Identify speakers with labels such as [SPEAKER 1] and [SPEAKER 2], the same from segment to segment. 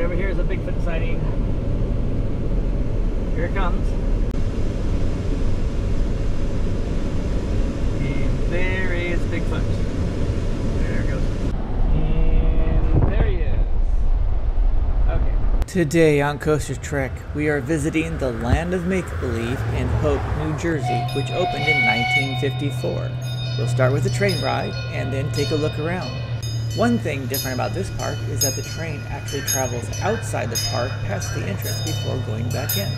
[SPEAKER 1] over here is a Bigfoot sighting. Here it comes. And there is Bigfoot. There it goes. And there he is. Okay. Today on Coaster Trek, we are visiting the Land of Make-Believe in Hope, New Jersey, which opened in 1954. We'll start with a train ride and then take a look around. One thing different about this park is that the train actually travels outside the park past the entrance before going back in.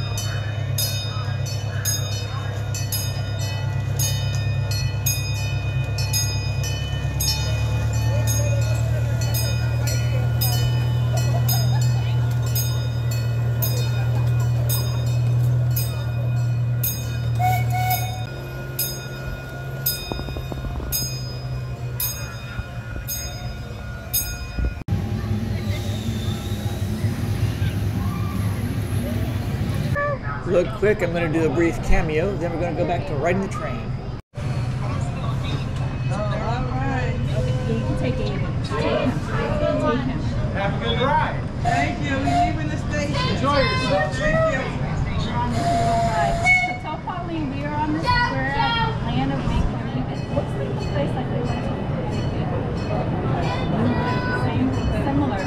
[SPEAKER 1] Real quick, I'm going to do a brief cameo, then we're going to go back to riding the train.
[SPEAKER 2] Alright. Okay, you can take him.
[SPEAKER 3] Have a good ride.
[SPEAKER 2] Thank you. We're leaving the station.
[SPEAKER 3] Enjoy yourself.
[SPEAKER 2] Thank you.
[SPEAKER 4] So tell Pauline we are on this square Land of Make-Believe. It looks like a place like we went to. Same, similar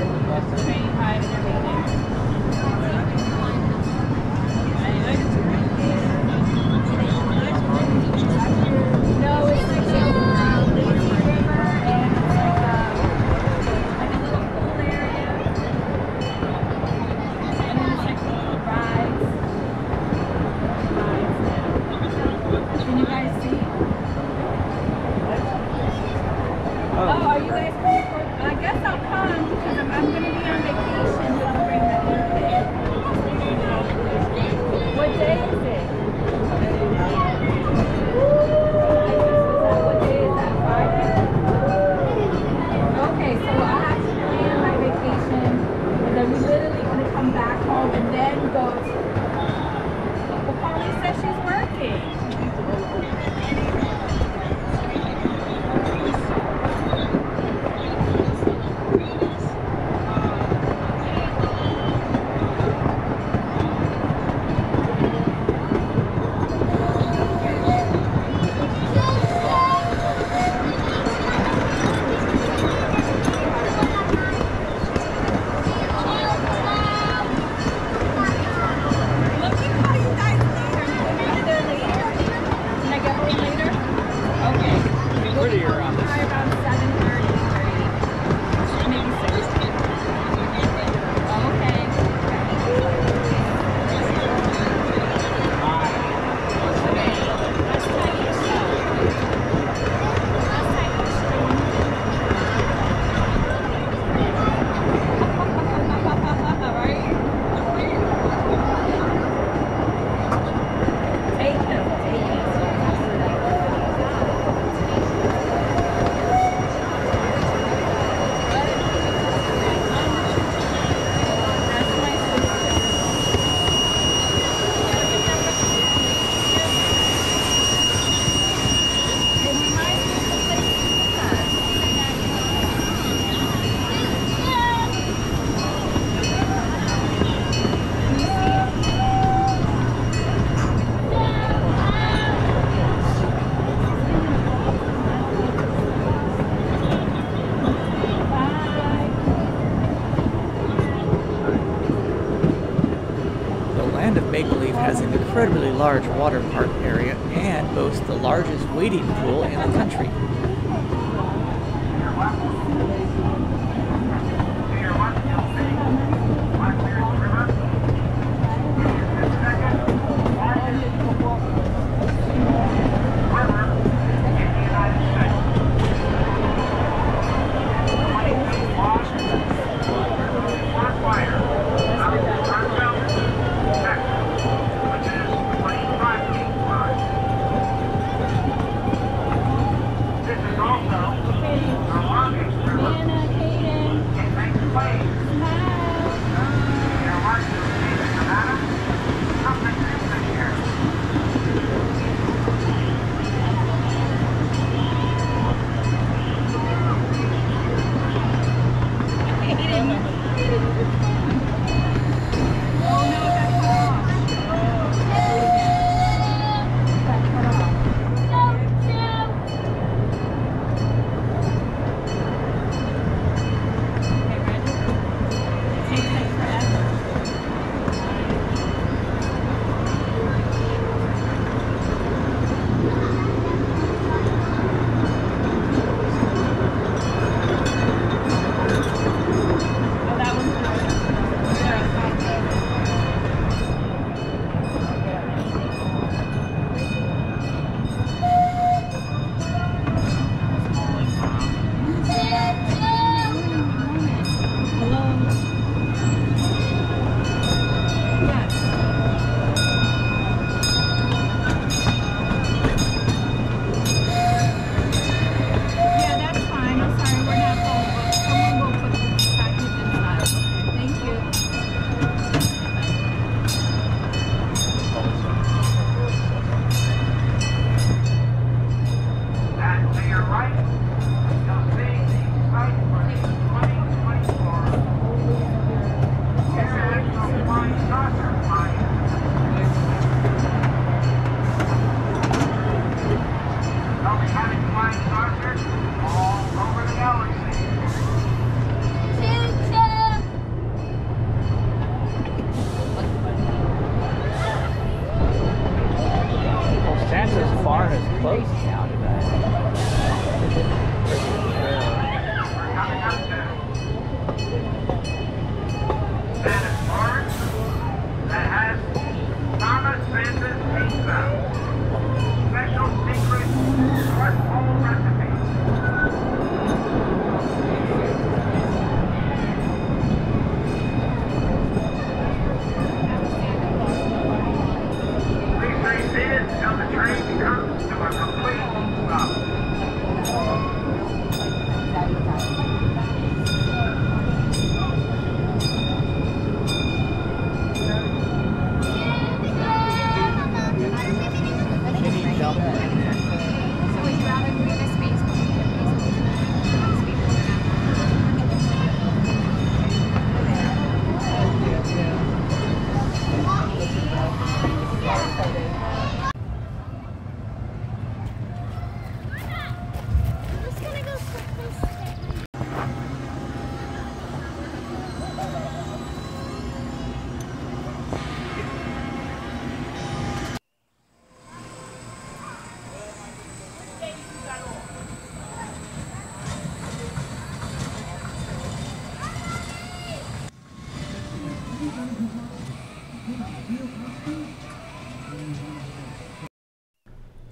[SPEAKER 4] train ride and everything. No, it's like the Lazy River and it's like a little pool area. And then it's like little rides. Can you guys see? Oh, are you guys coming for? I guess I'll come because I'm going to be on vacation celebrating my birthday. What day is it? What day is that? Friday? Okay, so I'll have to plan my vacation and then we're literally going to come back home and then go to... Well, Pauline says she's working.
[SPEAKER 1] Make-Believe has an incredibly large water park area and boasts the largest wading pool in the country.
[SPEAKER 3] This is also the longest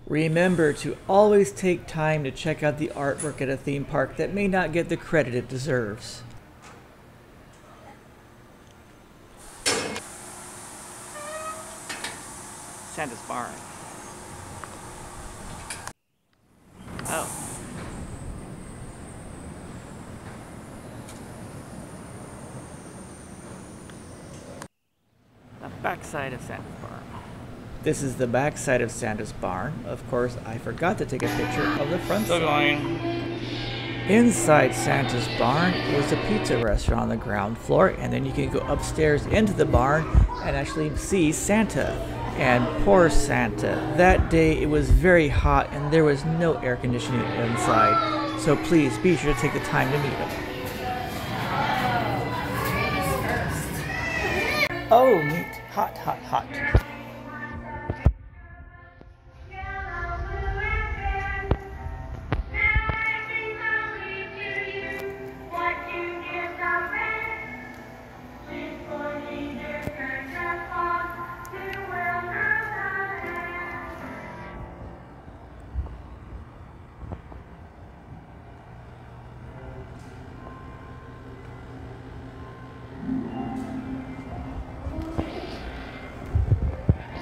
[SPEAKER 1] Remember to always take time to check out the artwork at a theme park that may not get the credit it deserves. Santa's barn. Oh. The backside of Santa's barn. This is the backside of Santa's barn. Of course, I forgot to take a picture of the front side. Inside Santa's barn is a pizza restaurant on the ground floor, and then you can go upstairs into the barn and actually see Santa. And poor Santa, that day it was very hot and there was no air conditioning inside. So please be sure to take the time to meet him. Oh, neat. Hot, hot, hot.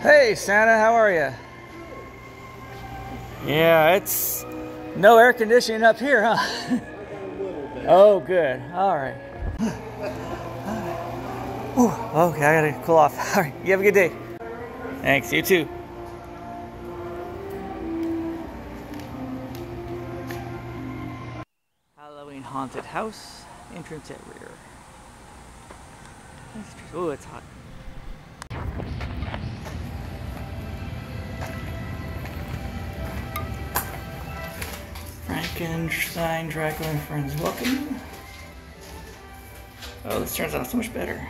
[SPEAKER 1] Hey Santa, how are you? Yeah, it's no air conditioning up here, huh? Oh, good. All right. Ooh, okay, I gotta cool off. All right, you have a good day. Thanks, you too. Halloween haunted house, entrance at rear. Oh, it's hot. Frankenstein, Dracula, and friends, welcome. Oh, this turns out so much better.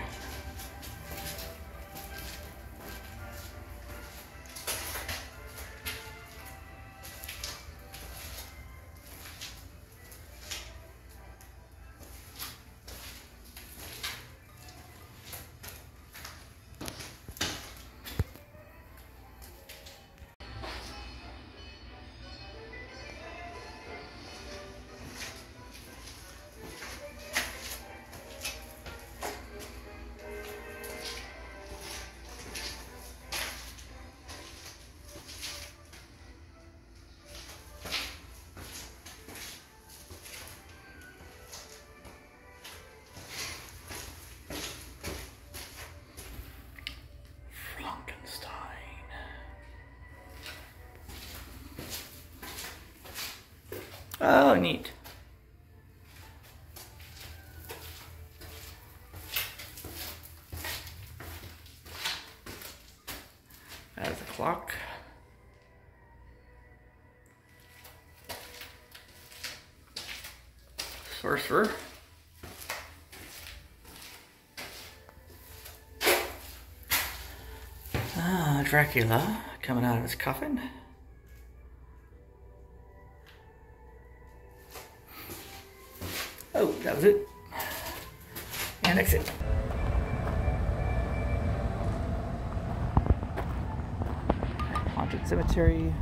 [SPEAKER 1] Oh, neat. That's a clock. Sorcerer. Ah, Dracula coming out of his coffin. Oh, that was it. And exit. Haunted cemetery.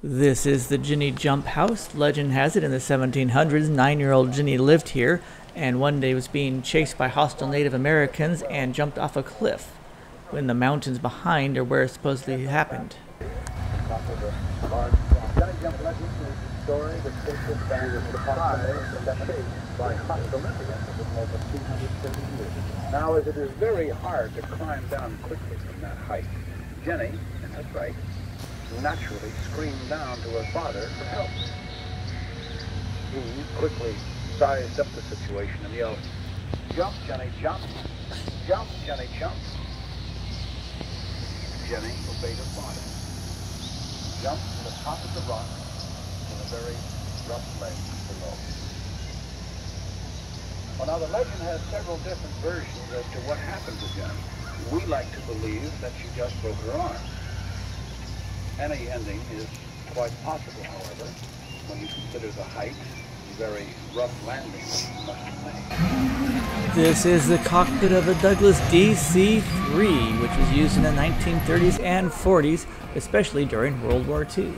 [SPEAKER 1] This is the Ginny Jump House. Legend has it in the 1700s, 9-year-old Ginny lived here and one day was being chased by hostile Native Americans and jumped off a cliff when the mountains behind are where it supposedly happened.
[SPEAKER 3] Now, as it is very hard to climb down quickly from that height, Jenny, and that's right, naturally screamed down to her father for help. He quickly sized up the situation and yelled, "Jump, Jenny, jump! Jump, Jenny, jump!" Jenny obeyed her father. Jumped to the top of the rock with a very rough ledge below. Well, now the legend has several different versions as to what happened to Jenny. We like to believe that she just broke her arm. Any ending is quite possible, however, when you consider the height, the very rough landing, must say.
[SPEAKER 1] This is the cockpit of a Douglas DC-3, which was used in the 1930s and 40s, especially during World War II.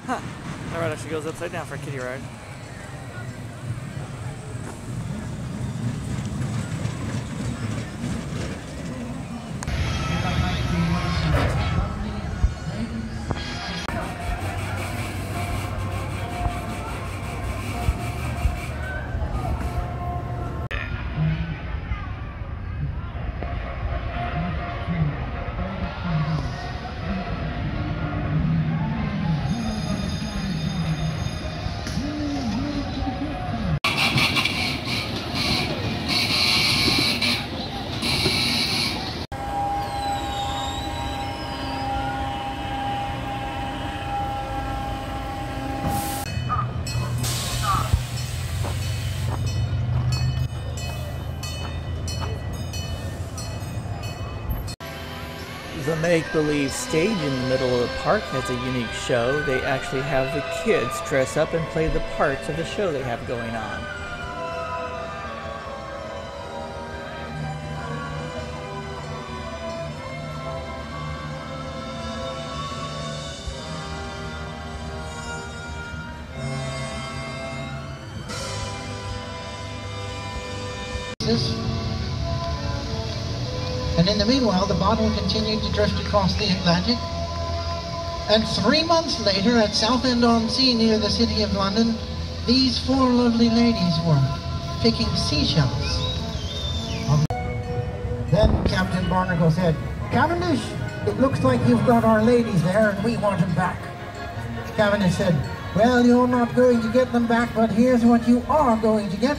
[SPEAKER 1] Huh. That ride actually goes upside down for a kiddie ride. The make-believe stage in the middle of the park has a unique show. They actually have the kids dress up and play the parts of the show they have going on.
[SPEAKER 5] And in the meanwhile, the bottle continued to drift across the Atlantic. And 3 months later, at Southend-on-Sea, near the city of London, these 4 lovely ladies were picking seashells. Then Captain Barnacle said, "Cavendish, it looks like you've got our ladies there and we want them back." Cavendish said, "Well, you're not going to get them back, but here's what you are going to get."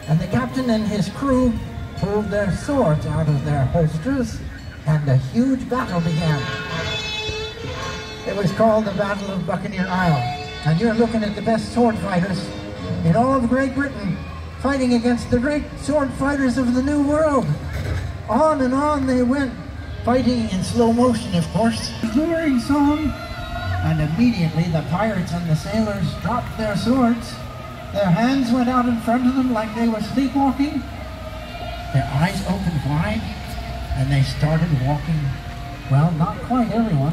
[SPEAKER 5] And the captain and his crew pulled their swords out of their holsters, and a huge battle began. It was called the Battle of Buccaneer Isle, and you're looking at the best sword fighters in all of Great Britain, fighting against the great sword fighters of the New World. On and on they went, fighting in slow motion, of course. During song, and immediately the pirates and the sailors dropped their swords. Their hands went out in front of them like they were sleepwalking. Their eyes opened wide, and they started walking. Well, not quite everyone,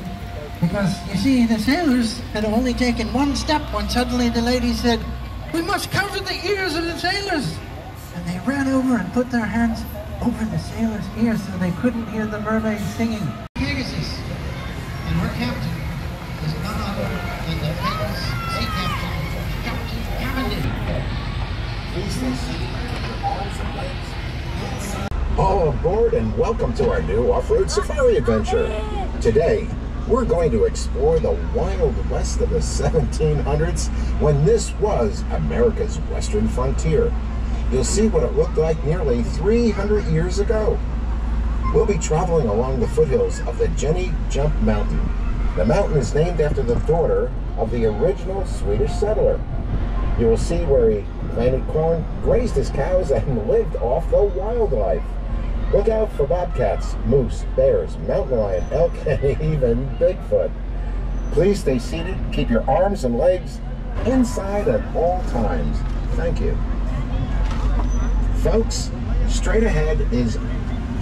[SPEAKER 5] because you see, the sailors had only taken 1 step when suddenly the lady said, "We must cover the ears of the sailors!" And they ran over and put their hands over the sailors' ears so they couldn't hear the mermaids singing. Pegasus, and her captain is none other than the famous sea captain, Captain Cavendish.
[SPEAKER 6] All aboard and welcome to our new off-road safari adventure. Today, we're going to explore the wild west of the 1700s when this was America's western frontier. You'll see what it looked like nearly 300 years ago. We'll be traveling along the foothills of the Jenny Jump Mountain. The mountain is named after the daughter of the original Swedish settler. You will see where he planted corn, grazed his cows, and lived off the wildlife. Look out for bobcats, moose, bears, mountain lion, elk, and even Bigfoot. Please stay seated, keep your arms and legs inside at all times. Thank you. Folks, straight ahead is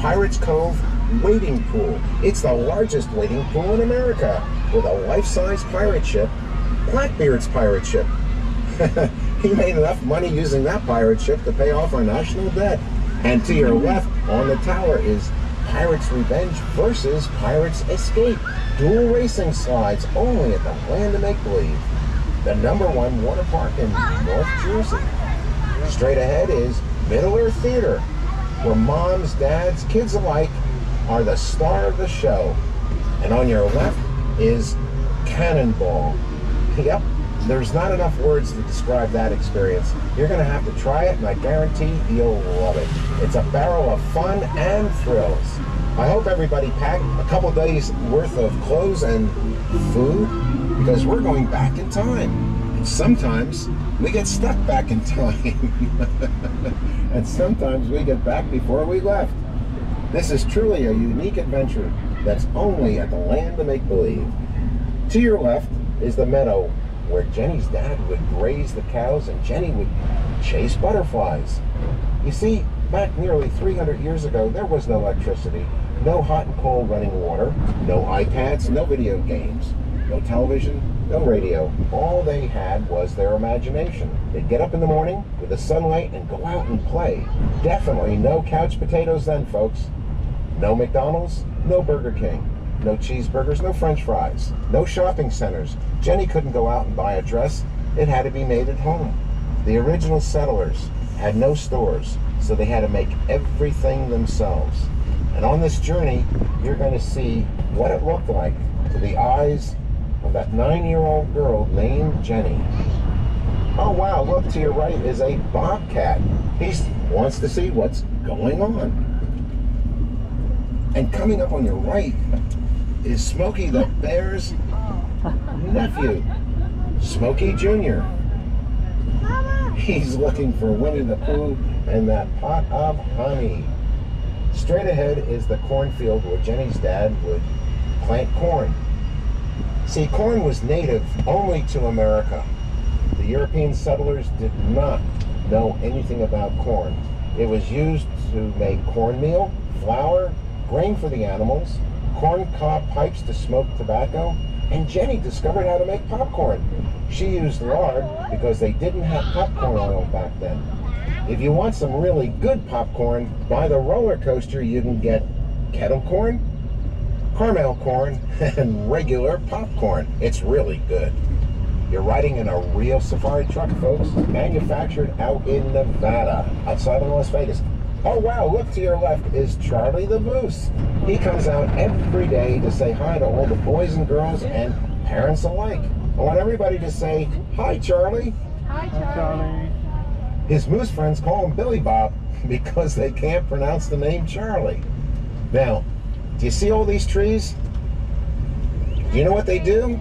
[SPEAKER 6] Pirates Cove Wading Pool. It's the largest wading pool in America, with a life-size pirate ship, Blackbeard's pirate ship. He made enough money using that pirate ship to pay off our national debt. And to your left on the tower is Pirates Revenge versus Pirates Escape. Dual racing slides only at the Land of Make-Believe, the #1 water park in North Jersey. Straight ahead is Middle-earth Theater, where moms, dads, kids alike are the star of the show. And on your left is Cannonball. Yep, there's not enough words to describe that experience. You're going to have to try it, and I guarantee you'll love it. It's a barrel of fun and thrills. I hope everybody packed a couple days worth of clothes and food, because we're going back in time. Sometimes we get stuck back in time, and sometimes we get back before we left. This is truly a unique adventure that's only at the Land of Make-Believe. To your left is the meadow where Jenny's dad would graze the cows and Jenny would chase butterflies. You see, back nearly 300 years ago, there was no electricity, no hot and cold running water, no iPads, no video games, no television, no radio. All they had was their imagination. They'd get up in the morning with the sunlight and go out and play. Definitely no couch potatoes then, folks. No McDonald's, no Burger King, no cheeseburgers, no French fries, no shopping centers. Jenny couldn't go out and buy a dress. It had to be made at home. The original settlers had no stores, so they had to make everything themselves. And on this journey, you're going to see what it looked like to the eyes of that 9-year-old girl named Jenny. Oh wow, look to your right is a bobcat. He wants to see what's going on. And coming up on your right is Smokey the bear's nephew, Smokey Jr. He's looking for Winnie the Pooh and that pot of honey. Straight ahead is the cornfield where Jenny's dad would plant corn. See, corn was native only to America. The European settlers did not know anything about corn. It was used to make cornmeal, flour, grain for the animals, corn cob pipes to smoke tobacco, and Jenny discovered how to make popcorn. She used lard because they didn't have popcorn oil back then. If you want some really good popcorn, by the roller coaster you can get kettle corn, caramel corn, and regular popcorn. It's really good. You're riding in a real safari truck, folks, manufactured out in Nevada, outside of Las Vegas. Oh wow, look to your left is Charlie the Moose. He comes out every day to say hi to all the boys and girls and parents alike. I want everybody to say, hi Charlie.
[SPEAKER 4] Hi, Charlie.
[SPEAKER 6] His moose friends call him Billy Bob because they can't pronounce the name Charlie. Now, do you see all these trees? Do you know what they do?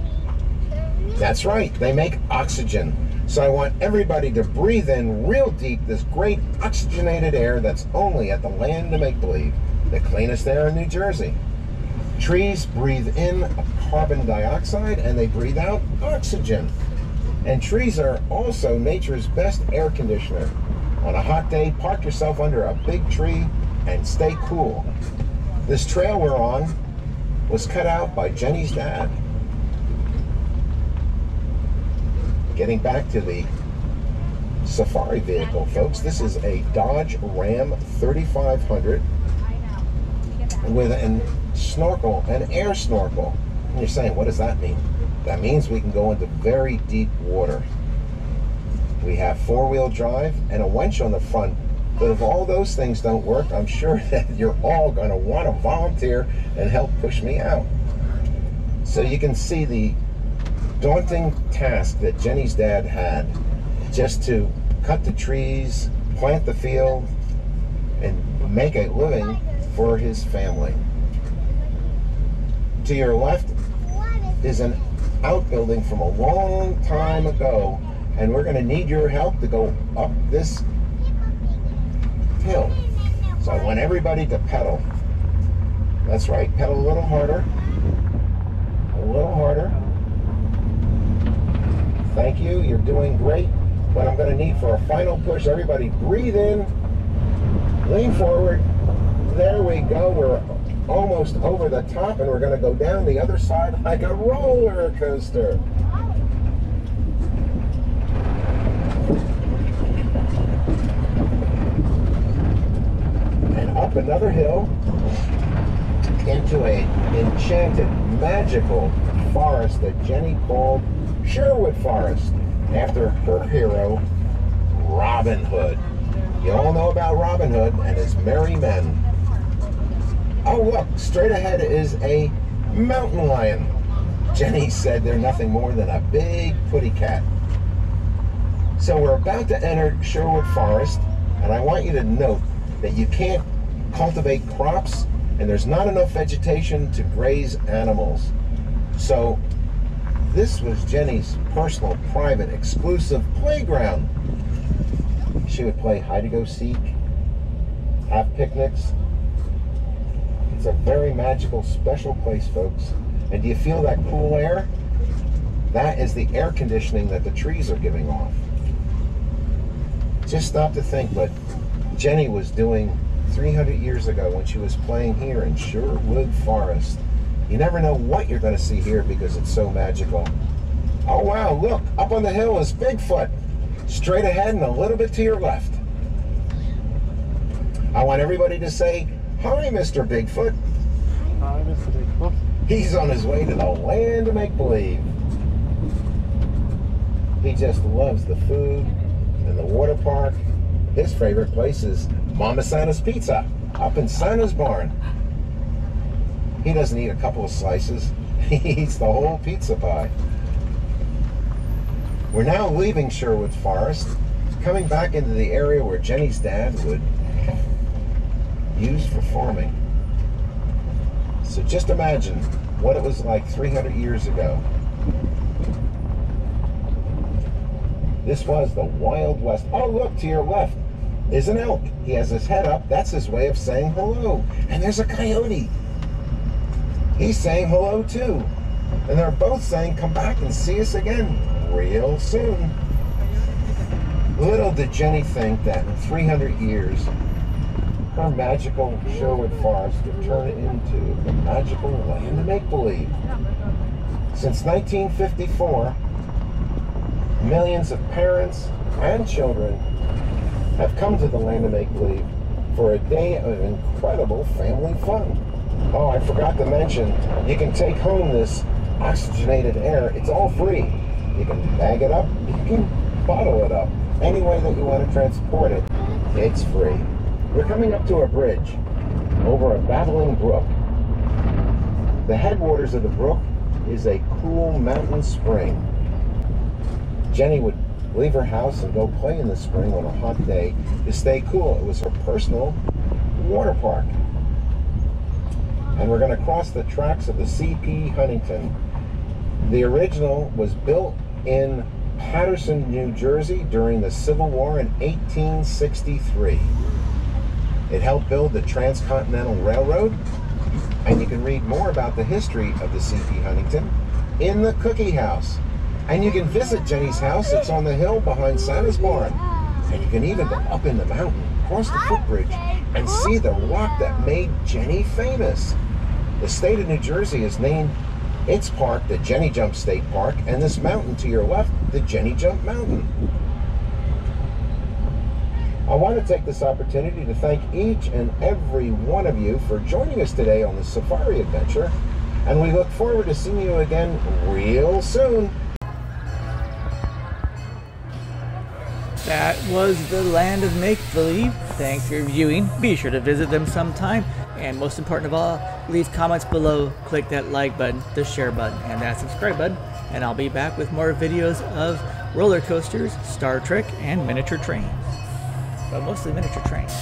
[SPEAKER 6] That's right, they make oxygen. So I want everybody to breathe in real deep this great oxygenated air that's only at the Land of Make-Believe, the cleanest air in New Jersey. Trees breathe in carbon dioxide and they breathe out oxygen. And trees are also nature's best air conditioner. On a hot day, park yourself under a big tree and stay cool. This trail we're on was cut out by Jenny's dad. Getting back to the safari vehicle, folks, this is a Dodge Ram 3500 with a snorkel, an air snorkel. And you're saying, what does that mean? That means we can go into very deep water. We have four-wheel drive and a winch on the front. But if all those things don't work, I'm sure that you're all going to want to volunteer and help push me out. So you can see the daunting task that Jenny's dad had, just to cut the trees, plant the field, and make a living for his family. To your left is an outbuilding from a long time ago, and we're going to need your help to go up this hill. So I want everybody to pedal. That's right, pedal a little harder. A little harder. Thank you, you're doing great. What I'm going to need for a final push, everybody breathe in, lean forward. There we go, we're almost over the top, and we're going to go down the other side like a roller coaster. And up another hill into a enchanted, magical forest that Jenny called Sherwood Forest, after her hero, Robin Hood. You all know about Robin Hood and his merry men. Oh look, straight ahead is a mountain lion. Jenny said they're nothing more than a big putty cat. So we're about to enter Sherwood Forest, and I want you to note that you can't cultivate crops, and there's not enough vegetation to graze animals. So This was Jenny's personal, private, exclusive playground. She would play hide-and-go-seek, have picnics. It's a very magical, special place, folks. And do you feel that cool air? That is the air conditioning that the trees are giving off. Just stop to think what Jenny was doing 300 years ago when she was playing here in Sherwood Forest. You never know what you're going to see here because it's so magical. Oh wow, look, up on the hill is Bigfoot. Straight ahead and a little bit to your left. I want everybody to say, hi, Mr. Bigfoot.
[SPEAKER 7] Hi, Mr. Bigfoot.
[SPEAKER 6] He's on his way to the land of make-believe. He just loves the food and the water park. His favorite place is Mama Santa's Pizza up in Santa's barn. He doesn't eat a couple of slices. He eats the whole pizza pie. We're now leaving Sherwood Forest, coming back into the area where Jenny's dad would use for farming. So just imagine what it was like 300 years ago. This was the Wild West. Oh, look, to your left is an elk. He has his head up. That's his way of saying hello. And there's a coyote. He's saying hello too. And they're both saying, come back and see us again real soon. Little did Jenny think that in 300 years, her magical Sherwood Forest would turn into the magical land of make-believe. Since 1954, millions of parents and children have come to the land of make-believe for a day of incredible family fun. Oh, I forgot to mention, you can take home this oxygenated air. It's all free. You can bag it up, you can bottle it up. Any way that you want to transport it, it's free. We're coming up to a bridge over a babbling brook. The headwaters of the brook is a cool mountain spring. Jenny would leave her house and go play in the spring on a hot day to stay cool. It was her personal water park. And we're going to cross the tracks of the C.P. Huntington. The original was built in Paterson, New Jersey during the Civil War in 1863. It helped build the Transcontinental Railroad, and you can read more about the history of the C.P. Huntington in the Cookie House. And you can visit Jenny's house. It's on the hill behind Santa's barn. And you can even go up in the mountain, cross the footbridge, and see the rock that made Jenny famous. The state of New Jersey has named its park the Jenny Jump State Park, and this mountain to your left, the Jenny Jump Mountain. I want to take this opportunity to thank each and every one of you for joining us today on this safari adventure, and we look forward to seeing you again real soon.
[SPEAKER 1] That was the Land of Make-Believe. Thanks for viewing. Be sure to visit them sometime. And most important of all, leave comments below, click that like button, the share button, and that subscribe button. And I'll be back with more videos of roller coasters, Star Trek, and miniature trains. But mostly miniature trains.